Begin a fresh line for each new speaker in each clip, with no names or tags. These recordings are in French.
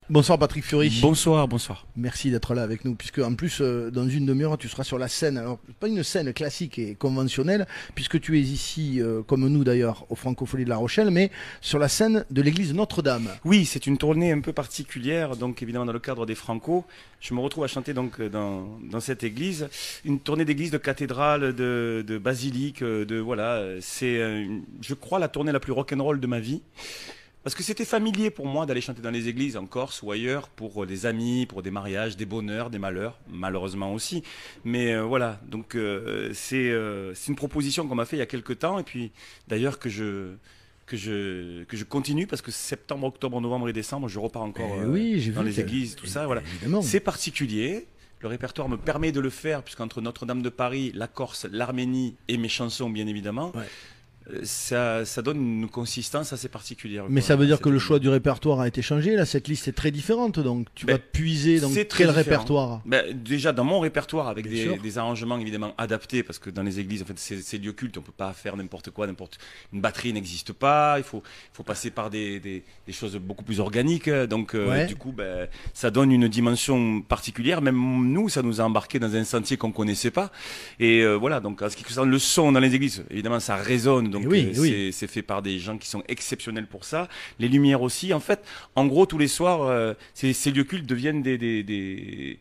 Bonsoir Patrick Fiori.
Bonsoir, bonsoir.
Merci d'être là avec nous, puisque en plus, dans une demi-heure, tu seras sur la scène. Alors, pas une scène classique et conventionnelle, puisque tu es ici, comme nous d'ailleurs, au Francophonie de La Rochelle, mais sur la scène de l'église Notre-Dame.
Oui, c'est une tournée un peu particulière, donc évidemment dans le cadre des Franco. Je me retrouve à chanter donc dans cette église, une tournée d'église, de cathédrale, de basilique, voilà. C'est, je crois, la tournée la plus rock'n'roll de ma vie. Parce que c'était familier pour moi d'aller chanter dans les églises en Corse ou ailleurs pour des amis, pour des mariages, des bonheurs, des malheurs, malheureusement aussi. Mais voilà, donc c'est une proposition qu'on m'a fait il y a quelques temps et puis d'ailleurs que je continue parce que septembre, octobre, novembre et décembre, je repars encore
oui,
dans les églises, tout ça. Voilà. C'est particulier. Le répertoire me permet de le faire puisqu'entre Notre-Dame de Paris, la Corse, l'Arménie et mes chansons bien évidemment. Ouais. Ça donne une consistance assez particulière.
Mais ça veut dire que le choix du répertoire a été changé. Là, cette liste est très différente. Donc, tu vas puiser dans quel répertoire?
Déjà, dans mon répertoire, avec des arrangements évidemment adaptés, parce que dans les églises, en fait, c'est lieux cultes, on peut pas faire n'importe quoi, une batterie n'existe pas. Il faut passer par des choses beaucoup plus organiques. Donc, du coup, ça donne une dimension particulière. Même nous, ça nous a embarqué dans un sentier qu'on connaissait pas. Et voilà. Donc, en ce qui concerne le son dans les églises, évidemment, ça résonne. Donc c'est fait par des gens qui sont exceptionnels pour ça. Les lumières aussi. En fait, en gros, tous les soirs, ces lieux cultes deviennent des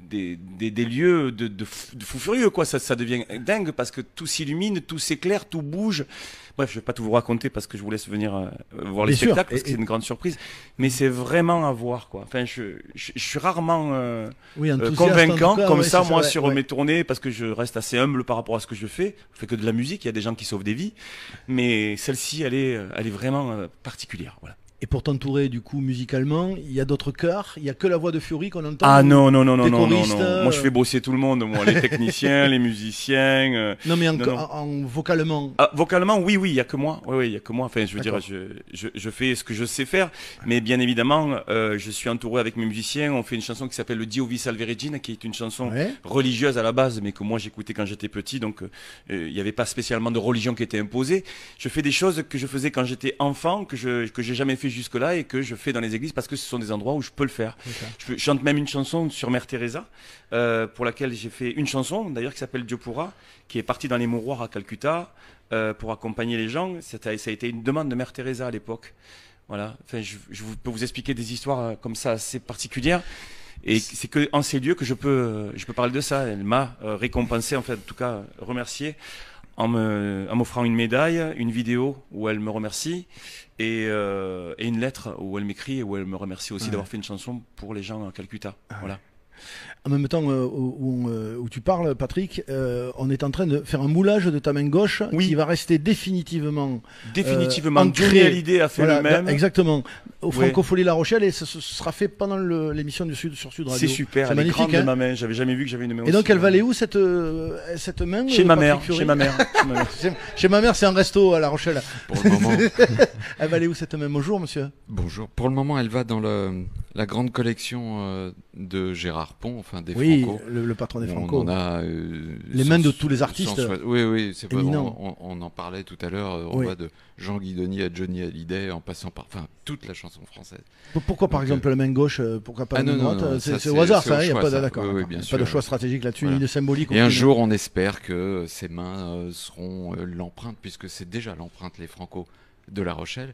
lieux de fous furieux, quoi. Ça devient dingue parce que tout s'illumine, tout s'éclaire, tout bouge. Bref, je vais pas tout vous raconter parce que je vous laisse venir voir les spectacles parce que c'est une grande surprise. Mais c'est vraiment à voir, quoi. Enfin, je suis rarement convaincant comme ça, moi, sur mes tournées parce que je reste assez humble par rapport à ce que je fais. Je fais que de la musique. Il y a des gens qui sauvent des vies, mais celle-ci, elle est vraiment particulière. Voilà.
Et pour t'entourer du coup musicalement, il y a d'autres chœurs, il y a que la voix de Fiori qu'on entend.
Ah non. Moi je fais bosser tout le monde, moi, les techniciens, les musiciens.
Non mais en vocalement.
Ah, vocalement, oui, il y a que moi. Oui, il y a que moi. Enfin, je veux dire, je fais ce que je sais faire, mais bien évidemment, je suis entouré avec mes musiciens. On fait une chanson qui s'appelle le Dio vi salve Regina, qui est une chanson religieuse à la base, mais que moi j'écoutais quand j'étais petit, donc il n'y avait pas spécialement de religion qui était imposée. Je fais des choses que je faisais quand j'étais enfant, que j'ai jamais fait jusque-là et que je fais dans les églises parce que ce sont des endroits où je peux le faire. Je chante même une chanson sur Mère Teresa pour laquelle j'ai fait une chanson d'ailleurs qui s'appelle Dieu pourra, qui est partie dans les mouroirs à Calcutta pour accompagner les gens. Ça a été une demande de Mère Teresa à l'époque. Voilà. Enfin, je peux vous expliquer des histoires comme ça assez particulières. Et c'est que en ces lieux que je peux parler de ça. Elle m'a récompensé, en fait, en tout cas remercié en m'offrant une médaille, une vidéo où elle me remercie et une lettre où elle m'écrit et où elle me remercie aussi d'avoir fait une chanson pour les gens à Calcutta. Voilà.
En même temps où tu parles, Patrick, on est en train de faire un moulage de ta main gauche qui va rester définitivement
Johnny Hallyday a fait le même.
Exactement. Au Francophonie La Rochelle et ce sera fait pendant l'émission sur Sud Radio.
C'est super. C'est magnifique. De ma main. J'avais jamais vu que j'avais une main.
Et donc elle va aller où cette main?
Chez ma mère. Chez ma mère.
Chez ma mère, c'est un resto à La Rochelle.
Pour le moment.
Elle va aller où cette main? Bonjour, monsieur.
Bonjour. Pour le moment, elle va dans la grande collection de Gérard Pont, enfin des Franco.
Oui, le patron des Franco.
On a
les mains de tous les artistes.
Oui, c'est pas on en parlait tout à l'heure. On va de Jean Guidoni à Johnny Hallyday, en passant par, toute la chanson française.
Pourquoi par exemple la main gauche? Pourquoi pas la main droite? C'est au hasard, ça. Il n'y a pas d'accord. Pas de choix stratégique là-dessus, ni de symbolique.
Et un jour, on espère que ces mains seront l'empreinte, puisque c'est déjà l'empreinte les Franco de La Rochelle,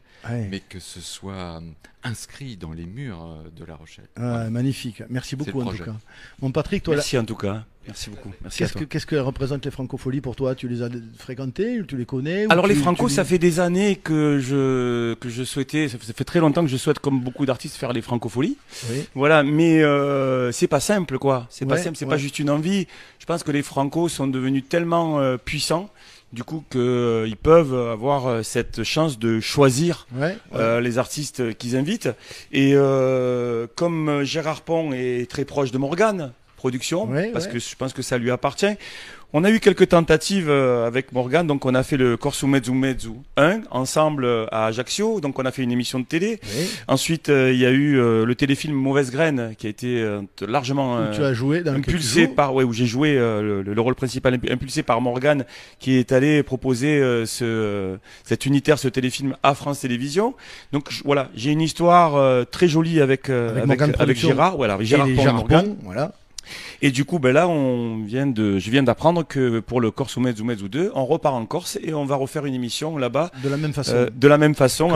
mais que ce soit inscrit dans les murs de La Rochelle.
Magnifique, merci beaucoup en tout cas. Mon Patrick, toi,
merci en tout cas. Merci beaucoup.
Qu'est-ce que représentent les francopholies pour toi? Tu les as fréquentés, tu les connais?
Alors les Franco, ça fait des années que je souhaitais, ça fait très longtemps que je souhaite, comme beaucoup d'artistes, faire les francopholies. Voilà, mais c'est pas simple, quoi. C'est pas simple, c'est pas juste une envie. Je pense que les Franco sont devenus tellement puissants, du coup, qu'ils peuvent avoir cette chance de choisir les artistes qu'ils invitent. Et comme Gérard Pont est très proche de Morgane, production, parce que je pense que ça lui appartient. On a eu quelques tentatives avec Morgane, donc on a fait le Corso Mezzo Mezzo 1 ensemble à Ajaccio, donc on a fait une émission de télé. Ensuite, il y a eu le téléfilm Mauvaise Graine qui a été largement
où tu as joué dans
impulsé par, où j'ai joué le rôle principal impulsé par Morgane, qui est allé proposer cet unitaire, ce téléfilm à France Télévisions. Donc voilà, j'ai une histoire très jolie avec Gérard, voilà, Gérard Pont,
voilà.
Et du coup, ben là, je viens d'apprendre que pour le Corso Mezzo Mezzo 2, on repart en Corse et on va refaire une émission là-bas.
De la même façon.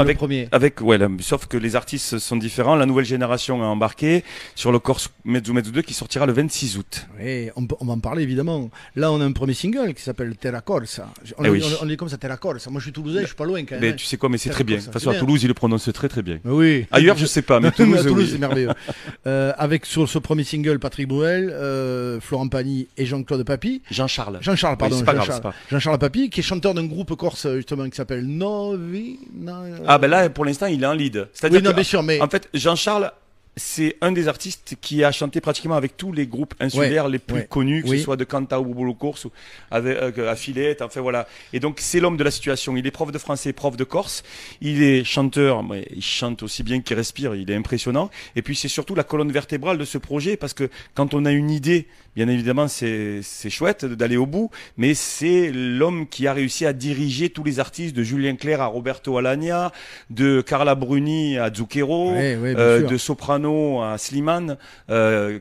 Sauf que les artistes sont différents. La nouvelle génération a embarqué sur le Corso Mezzo Mezzo 2 qui sortira le 26 août.
Oui, on va en parler évidemment. Là, on a un premier single qui s'appelle Terra Corsa. On dit comme ça, Terra Corsa. Moi, je suis toulousain, je suis pas loin quand même.
Mais tu sais quoi, mais c'est très bien. De toute façon, à Toulouse, il le prononce très très bien.
Oui.
Ailleurs, je sais pas, mais
Toulouse, c'est merveilleux. Avec sur ce premier single, Patrick Bruel, Florent Pagny et Jean-Claude Papy.
Jean-Charles,
pardon.
C'est pas grave.
Jean-Charles Papy, qui est chanteur d'un groupe corse justement qui s'appelle Novi.
Ah ben là, pour l'instant, il est en lead.
C'est-à-dire bien sûr, mais
en fait, Jean-Charles, c'est un des artistes qui a chanté pratiquement avec tous les groupes insulaires les plus connus, que ce soit de Canta ou Bolo Corse, ou à Filette, enfin voilà. Et donc c'est l'homme de la situation. Il est prof de français, prof de corse. Il est chanteur, mais il chante aussi bien qu'il respire. Il est impressionnant. Et puis c'est surtout la colonne vertébrale de ce projet, parce que quand on a une idée, bien évidemment c'est chouette d'aller au bout, mais c'est l'homme qui a réussi à diriger tous les artistes, de Julien Clerc à Roberto Alagna, de Carla Bruni à Zucchero, de Soprano à Slimane,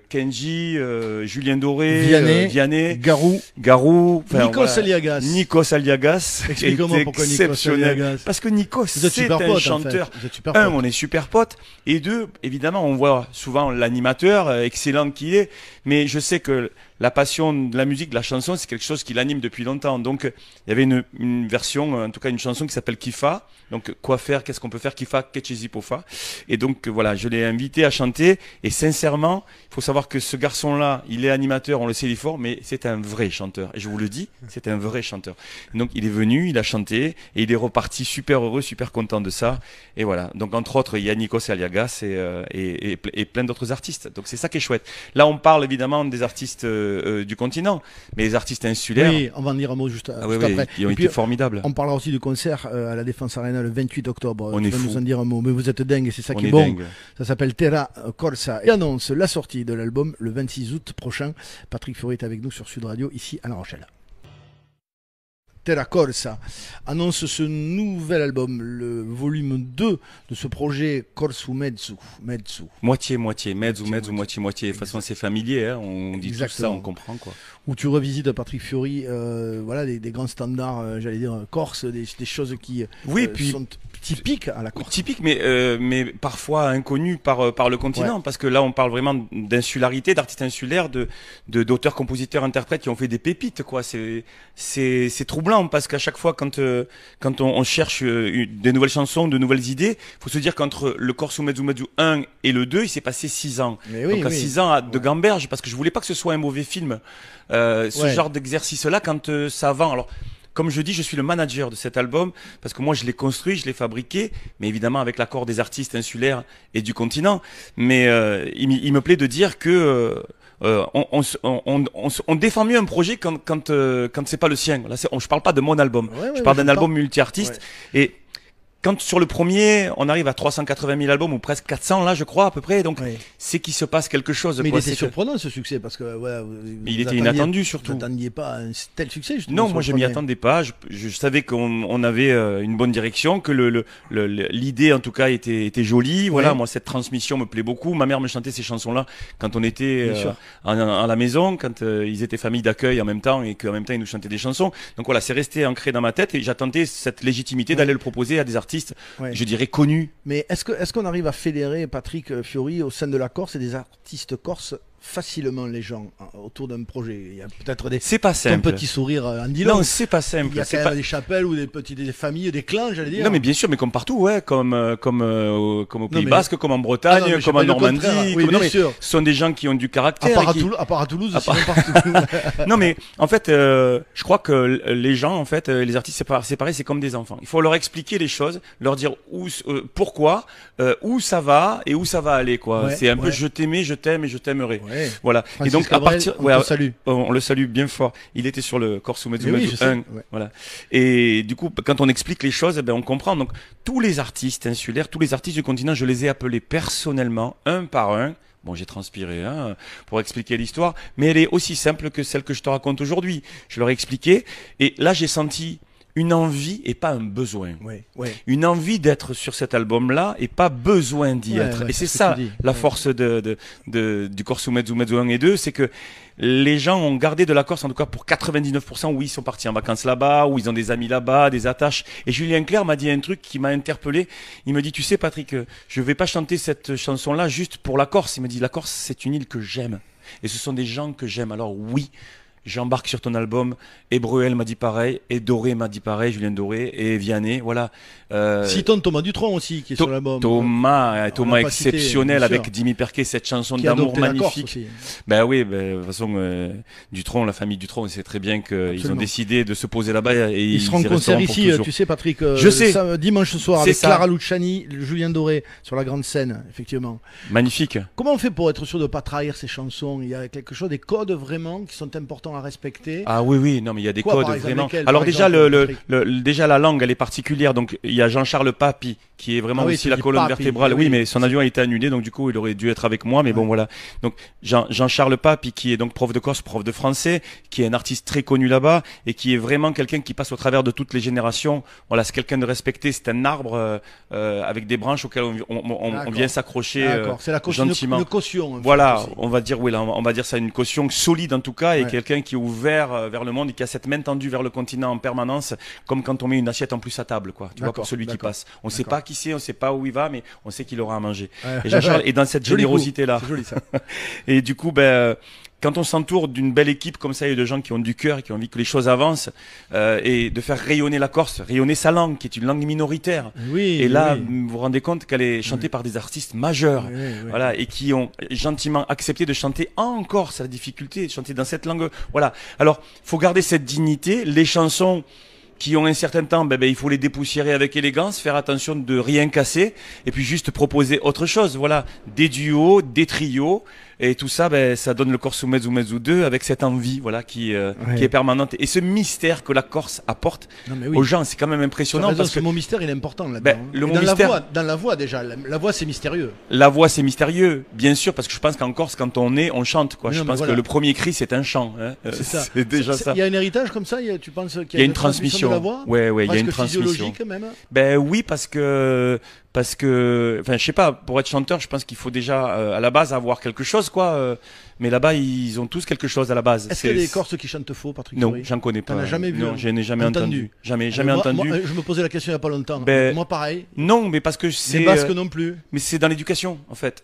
Kenji, Julien Doré, Vianney, Garou,
Nikos Aliagas.
Explique-moi pourquoi Nikos Aliagas. Parce que Nikos, c'est un chanteur. On est super potes. Et deux, évidemment, on voit souvent l'animateur excellent qu'il est, mais je sais que la passion de la musique, de la chanson, c'est quelque chose qui l'anime depuis longtemps. Donc, il y avait une version, en tout cas une chanson qui s'appelle Kifa. Donc, quoi faire, qu'est-ce qu'on peut faire, Kifa, Ketchizipofa. Et donc, voilà, je l'ai invité à chanter. Et sincèrement, il faut savoir que ce garçon-là, il est animateur, on le sait, il est fort, mais c'est un vrai chanteur. Et je vous le dis, c'est un vrai chanteur. Donc, il est venu, il a chanté, et il est reparti super heureux, super content de ça. Et voilà. Donc, entre autres, il y a Nikos Aliagas et plein d'autres artistes. Donc, c'est ça qui est chouette. Là, on parle évidemment des artistes du continent, mais les artistes insulaires.
Oui, on va en dire un mot juste après.
Ils ont été formidables.
On parlera aussi du concert à la Défense Arena le 28 octobre.
On
tu
est
vas
fou.
nous en dire un mot, mais vous êtes dingue, c'est ça qui est bon. Ça s'appelle Terra Corsa et annonce la sortie de l'album le 26 août prochain. Patrick Fiori est avec nous sur Sud Radio, ici à La Rochelle. Terra Corsa annonce ce nouvel album, le volume 2 de ce projet Corsu Mezzo.
Moitié, mezzo, moitié. De toute façon, c'est familier, hein. On dit tout ça, on comprend quoi.
Où tu revisites Patrick Fiori, voilà, des grands standards, j'allais dire, corse, des choses qui sont typiques à la Corse.
Typiques, mais parfois inconnues par le continent, parce que là, on parle vraiment d'insularité, d'artistes insulaires, d'auteurs, compositeurs, interprètes qui ont fait des pépites, quoi. C'est troublant, parce qu'à chaque fois, quand on cherche des nouvelles chansons, de nouvelles idées, il faut se dire qu'entre le Corso Mezzo Mezzo 1 et le 2, il s'est passé 6 ans. Donc 6 ans de gamberge, parce que je voulais pas que ce soit un mauvais film. Ce genre d'exercice-là, quand ça vend. Alors, comme je dis, je suis le manager de cet album, parce que moi, je l'ai construit, je l'ai fabriqué, mais évidemment avec l'accord des artistes insulaires et du continent. Mais il me plaît de dire que on défend mieux un projet quand c'est pas le sien. Là, je parle pas de mon album, je parle d'un album multi-artiste. Et quand sur le premier, on arrive à 380 000 albums, ou presque 400 là, je crois, à peu près, donc c'est qu'il se passe quelque chose.
Mais il était surprenant ce succès, parce que
il était inattendu surtout.
Vous n'attendiez pas un tel succès, justement.
Non, moi je m'y attendais pas. Je savais qu'on avait une bonne direction, que l'idée en tout cas était jolie. Voilà, moi cette transmission me plaît beaucoup. Ma mère me chantait ces chansons-là quand on était à la maison, quand ils étaient famille d'accueil en même temps, et qu'en même temps ils nous chantaient des chansons. Donc voilà, c'est resté ancré dans ma tête, et j'attendais cette légitimité d'aller le proposer à des artistes, je dirais connus.
Mais est-ce qu'on arrive à fédérer, Patrick Fiori, au sein de la Corse, et des artistes corses facilement les gens autour d'un projet? Il y a peut-être des petits sourires en disant.
Non, c'est pas simple.
Il y a quand même des chapelles ou des familles, des clans, j'allais dire.
Non, mais bien sûr, mais comme partout, comme au Pays Basque, comme en Bretagne, comme en Normandie. Ce sont des gens qui ont du caractère.
À part à Toulouse, sinon partout.
Non, mais en fait, je crois que les gens, en fait, les artistes, c'est pareil, c'est comme des enfants. Il faut leur expliquer les choses, leur dire pourquoi, où ça va et où ça va aller, quoi. C'est un peu je t'aimais, je t'aime et je t'aimerai.
Ouais.
Voilà.
Francis
et donc
Cabrel,
à partir, on le salue bien fort. Il était sur le Corso Mezzo Mezzo 1. Voilà. Et du coup, quand on explique les choses, on comprend. Donc tous les artistes insulaires, tous les artistes du continent, je les ai appelés personnellement, un par un. Bon, j'ai transpiré pour expliquer l'histoire, mais elle est aussi simple que celle que je te raconte aujourd'hui. Je leur ai expliqué, et là j'ai senti une envie et pas un besoin. Une envie d'être sur cet album-là et pas besoin d'y être. Et c'est ça la force du Corso Mezzo Mezzo 1 et 2, c'est que les gens ont gardé de la Corse, en tout cas pour 99%, où ils sont partis en vacances là-bas, où ils ont des amis là-bas, des attaches. Et Julien Clerc m'a dit un truc qui m'a interpellé. Il me dit, tu sais Patrick, je ne vais pas chanter cette chanson-là juste pour la Corse. Il me dit, la Corse, c'est une île que j'aime. Et ce sont des gens que j'aime. Alors oui, j'embarque sur ton album, et Bruel m'a dit pareil, et Doré m'a dit pareil, Julien Doré, et Vianney, voilà.
Citonne Thomas Dutronc aussi, qui est sur l'album.
Thomas exceptionnel, avec Dimi Perquet, cette chanson d'amour magnifique. Ben oui, de toute façon, Dutronc, la famille Dutronc, c'est très bien qu'ils ont décidé de se poser là-bas. Et
ils seront en concert ici, tu sais Patrick,
je sais.
Dimanche soir, avec Clara Luciani, Julien Doré, sur la grande scène, effectivement.
Magnifique.
Comment on fait pour être sûr de ne pas trahir ces chansons? Il y a quelque chose, des codes vraiment qui sont importants à respecter.
Ah oui, non mais il y a des codes vraiment. Alors déjà déjà la langue elle est particulière, donc il y a Jean-Charles Papy qui est vraiment aussi la colonne vertébrale. Oui, mais son avion a été annulé, donc du coup il aurait dû être avec moi, mais bon voilà. Donc Jean-Charles Papy qui est donc prof de corse, prof de français, qui est un artiste très connu là-bas et qui est vraiment quelqu'un qui passe au travers de toutes les générations. Voilà, c'est quelqu'un de respecté, c'est un arbre avec des branches auxquelles on vient s'accrocher gentiment.
Une caution.
Voilà, on va dire on va dire ça, une caution solide en tout cas, et quelqu'un qui est ouvert vers le monde et qui a cette main tendue vers le continent en permanence, comme quand on met une assiette en plus à table, quoi. Tu vois, pour celui qui passe. On ne sait pas qui c'est, on ne sait pas où il va, mais on sait qu'il aura à manger. Et Jean-Charles est dans cette générosité-là.
C'est joli ça.
Et du coup, quand on s'entoure d'une belle équipe comme ça et de gens qui ont du cœur et qui ont envie que les choses avancent, et de faire rayonner la Corse, rayonner sa langue, qui est une langue minoritaire. Et là, vous vous rendez compte qu'elle est chantée par des artistes majeurs, voilà, et qui ont gentiment accepté de chanter en Corse, la difficulté de chanter dans cette langue. Voilà. Alors, faut garder cette dignité. Les chansons qui ont un certain temps, il faut les dépoussiérer avec élégance, faire attention de rien casser, et puis juste proposer autre chose. Voilà, des duos, des trios, et tout ça, ça donne le Corso Mezzo Mezzo 2 avec cette envie, voilà, qui est permanente. Et ce mystère que la Corse apporte aux gens, c'est quand même impressionnant. Parce que
le mot mystère, il est important là-dedans.
Le mot mystère,
dans la voix déjà, la voix c'est mystérieux.
La voix c'est mystérieux, bien sûr, parce que je pense qu'en Corse, quand on chante, quoi. Je pense que le premier cri c'est un chant. Hein.
C'est ça.
C'est déjà ça.
Il y a un héritage comme ça, tu penses qu'il
y a une transmission de la voix? Ouais, il y a une transmission.
Même.
Oui, parce que, enfin, je sais pas, pour être chanteur, je pense qu'il faut déjà, à la base, avoir quelque chose, quoi. Mais là-bas, ils ont tous quelque chose à la base.
Est-ce qu'il y a des Corses qui chantent faux, Patrick?
Non, j'en connais pas.
T'en as jamais vu?
Non, je n'ai jamais entendu. Jamais entendu.
Moi, je me posais la question il n'y a pas longtemps. Moi, pareil.
Non, mais parce que c'est.
Les Basques non plus.
Mais c'est dans l'éducation, en fait.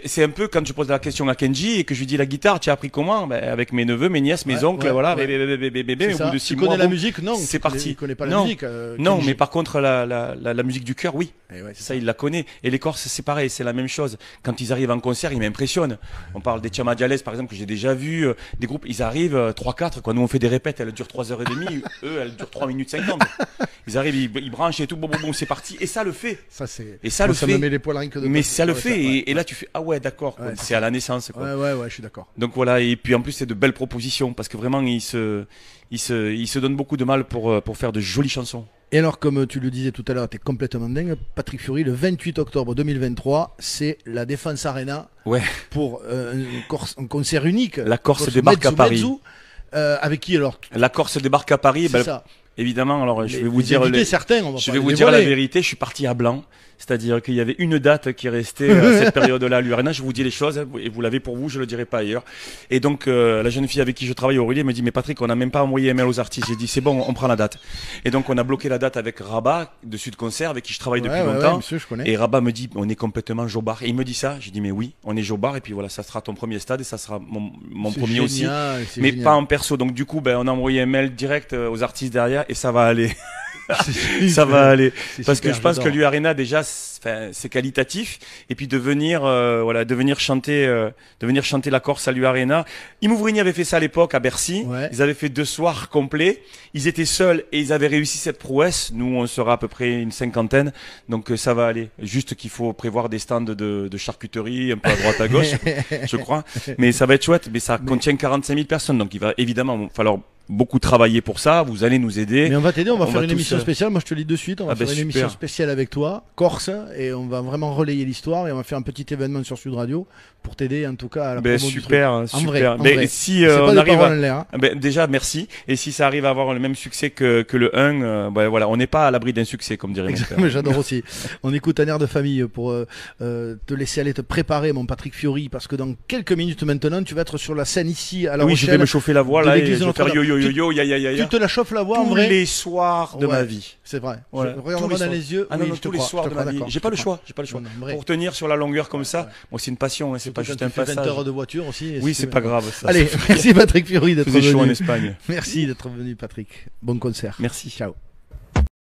C'est un peu quand je pose la question à Kenji et que je lui dis la guitare, tu as appris comment? Avec mes neveux, mes nièces, mes oncles, voilà. Au bout de 6 mois.
Tu connais la musique? Non.
C'est parti.
Tu connais pas la musique?
Non, mais par contre, la musique du cœur, oui.
Ça,
il la connaît. Et les Corses, c'est pareil, c'est la même chose. Quand ils arrivent en concert, ils m'impressionnent. On parle des Tiamadjales, par exemple, que j'ai déjà vu. Des groupes, ils arrivent 3-4. Nous, on fait des répètes, elles durent 3h30. Eux, elles durent 3 minutes 50. Ils arrivent, ils branchent et tout. Bon, c'est parti. Et ça le fait.
Ça me met les poils rien que de.
Mais ça le fait. Et là, tu fais, ah ouais, d'accord. C'est à la naissance, quoi.
Ouais, je suis d'accord.
Donc voilà, et puis en plus c'est de belles propositions parce que vraiment ils se donnent beaucoup de mal pour faire de jolies chansons.
Et alors, comme tu le disais tout à l'heure, tu es complètement dingue, Patrick Fiori, le 28 octobre 2023, c'est la Défense Arena pour un concert unique.
La Corse débarque à Paris.
Avec qui alors?
La Corse débarque à Paris.
C'est ça.
Évidemment, alors je vais vous dire la vérité, je suis parti à blanc. C'est-à-dire qu'il y avait une date qui restait à cette période-là à l'Urena. Je vous dis les choses, et vous l'avez pour vous, je ne le dirai pas ailleurs. Et donc, la jeune fille avec qui je travaille, Aurélie, me dit, mais Patrick, on n'a même pas envoyé un mail aux artistes. J'ai dit, c'est bon, on prend la date. Et donc, on a bloqué la date avec Rabat, de Sud Concert, avec qui je travaille depuis longtemps.
Monsieur, je connais.
Et Rabat me dit, on est complètement jobard. Et il me dit ça. J'ai dit, mais oui, on est jobard. Et puis voilà, ça sera ton premier stade et ça sera mon premier aussi. Mais pas en perso. Donc, du coup, on a envoyé un mail direct aux artistes derrière et ça va aller. Ça va aller. Parce
super,
que je pense que l'U Arena, déjà, c'est qualitatif. Et puis de venir chanter la Corse à l'U Arena. Imouvrini avait fait ça à l'époque à Bercy.
Ouais.
Ils avaient fait 2 soirs complets. Ils étaient seuls et ils avaient réussi cette prouesse. Nous, on sera à peu près une 50aine. Donc ça va aller. Juste qu'il faut prévoir des stands de charcuterie un peu à droite à gauche, je crois. Mais ça va être chouette. Mais ça contient 45 000 personnes. Donc il va évidemment falloir beaucoup travailler pour ça, vous allez nous aider.
Mais on va t'aider, on va faire une émission spéciale, moi je te le dis de suite, on va faire une
super.
émission spéciale avec toi, Corse, et on va vraiment relayer l'histoire et on va faire un petit événement sur Sud Radio pour t'aider en tout cas à la promo du truc.
Super.
En vrai.
Si
c'est pas
on
des
arrive
paroles en l'air, hein.
déjà merci, et si ça arrive à avoir le même succès que le 1, voilà, on n'est pas à l'abri d'un succès comme dirait mon père.
J'adore aussi. On écoute un air de famille pour te laisser aller te préparer mon Patrick Fiori, parce que dans quelques minutes maintenant tu vas être sur la scène ici à La Rochelle.
Oui, je vais me chauffer la voix là et je vais faire yo yo yo yo ya ya ya.
Tu te la chauffes la voix en vrai
tous les soirs de ma vie.
C'est vrai.
Voilà.
Regarde-moi dans les yeux.
Ah non, tous les soirs de ma vie. J'ai pas le choix. Pour tenir sur la longueur comme ça, moi c'est une passion, c'est pas juste un passage.
20 heures de voiture aussi.
Oui, c'est pas grave ça.
Allez, merci Patrick Fiori d'être venu.
Chaud en Espagne.
Merci d'être venu Patrick. Bon concert.
Merci.
Ciao.